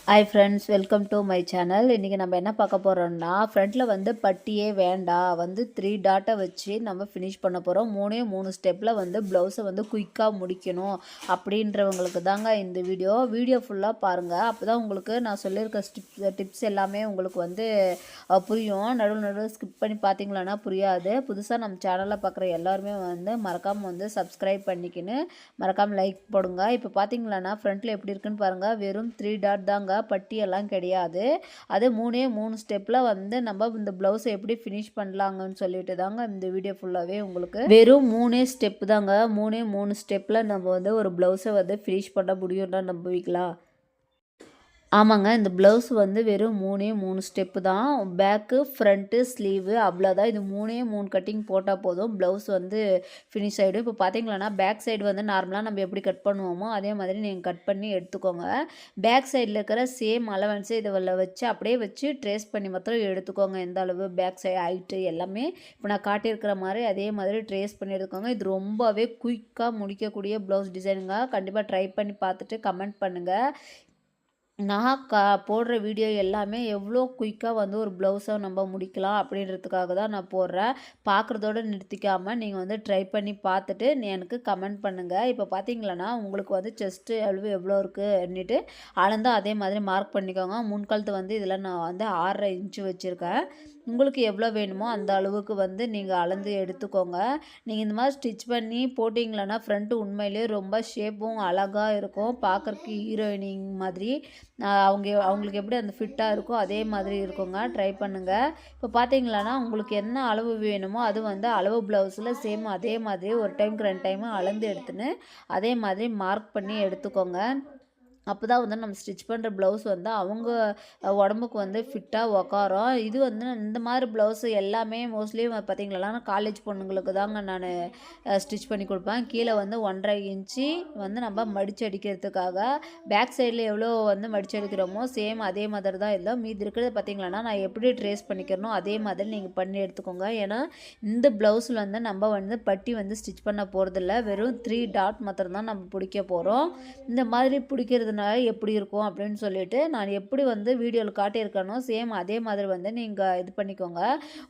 Hi friends, welcome to my channel. இன்றைக்கி நம்ம என்ன பார்க்க போகிறோம்னா, ஃப்ரண்ட்டில் வந்து பட்டியே வேண்டாம், வந்து 3 டாட்டை வச்சு நம்ம ஃபினிஷ் பண்ண போகிறோம். 3 ஸ்டெப்பில் வந்து ப்ளவுஸை வந்து குயிக்காக முடிக்கணும் அப்படின்றவங்களுக்கு தாங்க இந்த வீடியோ ஃபுல்லாக பாருங்கள். அப்போ தான் உங்களுக்கு நான் சொல்லியிருக்க டிப்ஸ் எல்லாமே உங்களுக்கு வந்து புரியும். நடுவில் ஸ்கிப் பண்ணி பார்த்தீங்களான்னா புரியாது. புதுசாக நம்ம சேனலில் பார்க்குற எல்லாருமே வந்து மறக்காமல் வந்து சப்ஸ்கிரைப் பண்ணிக்கின்னு மறக்காமல் லைக் போடுங்க. இப்போ பார்த்தீங்களான்னா ஃப்ரண்ட்டில் எப்படி இருக்குன்னு பாருங்கள். வெறும் 3 டாட் தாங்க, பட்டியெல்லாம் கிடையாது. அது 3 ஸ்டெப்பில் வந்து நம்ம இந்த ப்ளவுஸை எப்படி ஃபினிஷ் பண்ணலாங்கன்னு சொல்லிட்டு தாங்க இந்த வீடியோ ஃபுல்லாகவே உங்களுக்கு வெறும் 3 ஸ்டெப்பு தாங்க. 3 ஸ்டெப்பில் நம்ம வந்து ஒரு ப்ளவுஸை வந்து ஃபினிஷ் பண்ண முடியும்னா நம்புவீங்களா? ஆமாங்க. இந்த ப்ளவுஸ் வந்து வெறும் 3 ஸ்டெப்பு தான். பேக்கு, ஃப்ரண்ட்டு, ஸ்லீவு அவ்வளோதான். இது 3 கட்டிங் போட்டால் போதும். ப்ளவுஸ் வந்து ஃபினிஷ் ஆகிடும். இப்போ பார்த்தீங்களான்னா பேக் சைடு வந்து நார்மலாக நம்ம எப்படி கட் பண்ணுவோமோ அதே மாதிரி நீங்கள் கட் பண்ணி எடுத்துக்கோங்க. பேக் சைடில் இருக்கிற சேம் அலவன்ஸை இதில் வச்சு அப்படியே வச்சு ட்ரேஸ் பண்ணி மாத்திரம் எடுத்துக்கோங்க. எந்த அளவு பேக் சைடு ஹைட்டு எல்லாமே இப்போ நான் காட்டியிருக்கிற மாதிரி அதே மாதிரி ட்ரேஸ் பண்ணி எடுத்துக்கோங்க. இது ரொம்பவே குயிக்காக முடிக்கக்கூடிய ப்ளவுஸ் டிசைனுங்க. கண்டிப்பாக ட்ரை பண்ணி பார்த்துட்டு கமெண்ட் பண்ணுங்கள். நான் போடுற வீடியோ எல்லாமே எவ்வளோ குயிக்காக வந்து ஒரு ப்ளவுஸை நம்ம முடிக்கலாம் அப்படின்றதுக்காக தான் நான் போடுறேன். பார்க்குறதோடு நிறுத்திக்காமல் நீங்கள் வந்து ட்ரை பண்ணி பார்த்துட்டு எனக்கு கமெண்ட் பண்ணுங்கள். இப்போ பார்த்தீங்களன்னா உங்களுக்கு வந்து செஸ்ட்டு அளவு எவ்வளோ இருக்குன்னுட்டு அளந்து அதே மாதிரி மார்க் பண்ணிக்கோங்க. முன்கழுத்து வந்து இதில் நான் வந்து 6.5 இன்ச்சு வச்சுருக்கேன். உங்களுக்கு எவ்வளோ வேணுமோ அந்த அளவுக்கு வந்து நீங்கள் அளந்து எடுத்துக்கோங்க. நீங்கள் இந்த மாதிரி ஸ்டிச் பண்ணி போட்டிங்களன்னா ஃப்ரண்ட்டு உண்மையிலேயே ரொம்ப ஷேப்பும் அழகாக இருக்கும். பார்க்குறக்கு ஹீரோயினிங் மாதிரி அவங்களுக்கு எப்படி அந்த ஃபிட்டாக இருக்கோ அதே மாதிரி இருக்குங்க. ட்ரை பண்ணுங்கள். இப்போ பார்த்தீங்களான்னா உங்களுக்கு என்ன அளவு வேணுமோ அது வந்து அளவு ப்ளவுஸில் சேம் அதே மாதிரி ஒரு டைமுக்கு 2 டைமு அளந்து எடுத்துன்னு அதே மாதிரி மார்க் பண்ணி எடுத்துக்கோங்க. அப்போ தான் வந்து நம்ம ஸ்டிச் பண்ணுற ப்ளவுஸ் வந்து அவங்க உடம்புக்கு வந்து ஃபிட்டாக உக்காரும். இது வந்து இந்த மாதிரி ப்ளவுஸு எல்லாமே மோஸ்ட்லி பார்த்தீங்களா காலேஜ் பொண்ணுங்களுக்கு தாங்க நான் ஸ்டிச் பண்ணி கொடுப்பேன். கீழே வந்து 1.5 இன்ச்சு வந்து நம்ம மடித்து அடிக்கிறதுக்காக பேக் சைடில் எவ்வளோ வந்து மடித்து அடிக்கிறோமோ சேம் அதே மாதிரி தான் இல்லை. மீதி இருக்கிறது பார்த்தீங்களான்னா நான் எப்படி ட்ரேஸ் பண்ணிக்கிறனோ அதே மாதிரி நீங்கள் பண்ணி எடுத்துக்கோங்க. ஏன்னா இந்த ப்ளவுஸில் வந்து நம்ம வந்து பட்டி வந்து ஸ்டிச் பண்ண போகிறதில்ல. வெறும் 3 டாட் மாத்திரம் தான் நம்ம பிடிக்க போகிறோம். இந்த மாதிரி பிடிக்கிறதுனால எப்படி இருக்கும் அப்படின்னு சொல்லிட்டு நான் எப்படி வந்து வீடியோவில் காட்டியிருக்கேனோ சேம் அதே மாதிரி வந்து நீங்கள் இது பண்ணிக்கோங்க.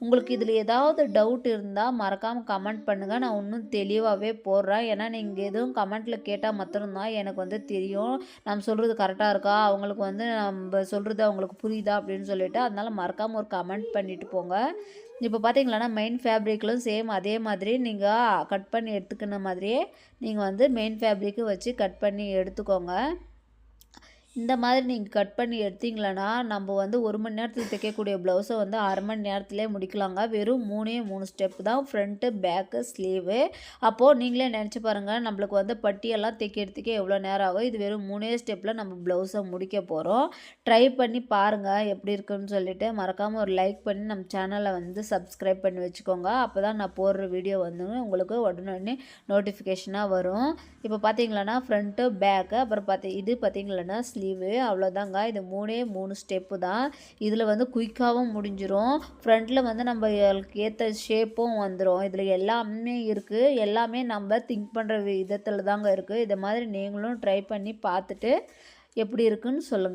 உங்களுக்கு இதில் ஏதாவது டவுட் இருந்தால் மறக்காமல் கமெண்ட் பண்ணுங்கள். நான் இன்னும் தெளிவாகவே போடுறேன். ஏன்னா நீங்கள் எதுவும் கமெண்ட்டில் கேட்டால் மாத்திரம்தான் எனக்கு வந்து தெரியும் நம்ம சொல்கிறது கரெக்டாக இருக்கா, அவங்களுக்கு வந்து நம்ம சொல்கிறது அவங்களுக்கு புரியுதா அப்படின்னு சொல்லிட்டு. அதனால் மறக்காமல் ஒரு கமெண்ட் பண்ணிவிட்டு போங்க. இப்போ பார்த்தீங்களான்னா மெயின் ஃபேப்ரிக்லும் சேம் அதே மாதிரி நீங்கள் கட் பண்ணி எடுத்துக்கின மாதிரியே நீங்கள் வந்து மெயின் ஃபேப்ரிக்கு வச்சு கட் பண்ணி எடுத்துக்கோங்க. இந்த மாதிரி நீங்கள் கட் பண்ணி எடுத்தீங்களன்னா நம்ம வந்து 1 மணி நேரத்தில் தைக்கக்கூடிய ப்ளவுஸை வந்து 1/2 மணி நேரத்துலேயே முடிக்கலாங்க. வெறும் 3 ஸ்டெப்பு தான், ஃப்ரண்ட்டு, பேக்கு, ஸ்லீவு. அப்போது நீங்களே நினச்சி பாருங்கள் நம்மளுக்கு வந்து பட்டியெல்லாம் தைக்கிறதுக்கே எவ்வளோ நேரம் ஆகும். இது வெறும் 3 ஸ்டெப்பில் நம்ம ப்ளவுஸை முடிக்க போகிறோம். ட்ரை பண்ணி பாருங்கள் எப்படி இருக்குன்னு சொல்லிவிட்டு. மறக்காமல் ஒரு லைக் பண்ணி நம்ம சேனலை வந்து சப்ஸ்கிரைப் பண்ணி வச்சுக்கோங்க. அப்போ தான் நான் போடுற வீடியோ வந்து உங்களுக்கு உடனே நோட்டிஃபிகேஷனாக வரும். இப்போ பார்த்தீங்களன்னா ஃப்ரண்ட்டு, பேக்கு, அப்புறம் இது பார்த்தீங்களன்னா ஸ்லீவு அவ்வளோதாங்க. இது 3 ஸ்டெப்பு தான். இதில் வந்து குயிக்காகவும் முடிஞ்சிடும். ஃப்ரண்ட்டில் வந்து நம்ம ஏற்ற ஷேப்பும் வந்துடும். இதில் எல்லாமே இருக்குது. எல்லாமே நம்ம திங்க் பண்ணுற விதத்தில் தாங்க இருக்குது. இதை மாதிரி நீங்களும் ட்ரை பண்ணி பார்த்துட்டு எப்படி இருக்குன்னு சொல்லுங்கள்.